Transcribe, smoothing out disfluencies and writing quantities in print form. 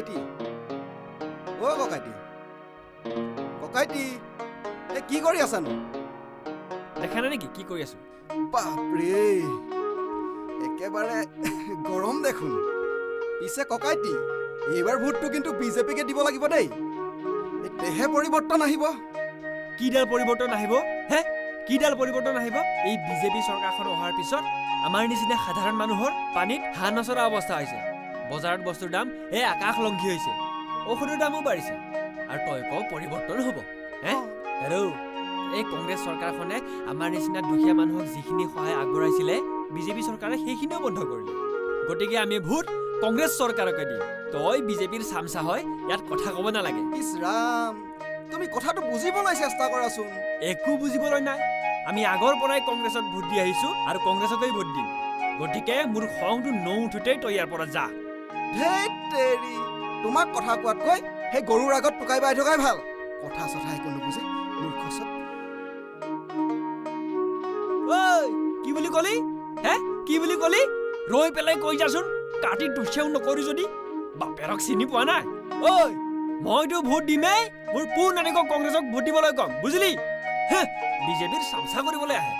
ককাইটি অ' ককাইটি ককাইটি এই কি কৰি আছানো দেখা নাই নেকি কি কৰি আছো বাপৰে একেবাৰে গৰম দেখোন পিছে ককাইটি এইবাৰ ভোটটো কিন্তু বিজেপিকে দিব লাগিব দেই এতেহে পৰিৱৰ্তন আহিব কিডাল পৰিৱৰ্তন আহিব হে কিডাল পৰিৱৰ্তন আহিব এই বিজেপি চৰকাৰখন অহাৰ পিছত আমাৰ নিচিনা সাধাৰণ মানুহৰ পানীত হাঁহ নচৰা অৱস্থা হৈছে বজাৰত বস্তুৰ দাম আকাশলংঘী হৈছে ঔষধৰ দামো বাঢ়িছে আৰু তই কওঁ পৰিৱৰ্তন হ'ব হে আৰু এই কংগ্ৰেছ চৰকাৰখনে আমাৰ নিচিনা দুখীয়া মানুহক যিখিনি সহায় আগবঢ়াইছিলে বিজেপি চৰকাৰে সেইখিনিও বন্ধ কৰিলে গতিকে আমি ভোট কংগ্ৰেছ চৰকাৰকে দিম তই বিজেপিৰ চামচা হয় ইয়াত কথা ক'ব নালাগে ইছ ৰাম তুমি কথাটো বুজিবলৈ চেষ্টা কৰাচোন একো বুজিবলৈ নাই আমি আগৰ পৰাই কংগ্ৰেছক ভোট দি আহিছো আৰু কংগ্ৰেছকেই ভোট দিম গতিকে মোৰ খংটো নুঠোতেই তই ইয়াৰ পৰা যা ধেইত তেৰি তোমাক কথা কোৱাতকৈ সেই গৰুৰ আগত টুকাই বাই থকাই ভাল কথা চথা একো নুবুজি মূৰ্খ চব ঐ কি বুলি কলি হে কি বুলি কলি ৰৈ পেলাই কৈ যাচোন কাটি তুচেও নকৰি যদি বাপেৰক চিনি পোৱা নাই ঐ মইতো ভোট দিমেই মোৰ পুৰ্ণানীকক কংগ্ৰেছক ভোট দিবলৈ কম বুজিলি হে বিজেপিৰ চামচা কৰিবলৈ আহে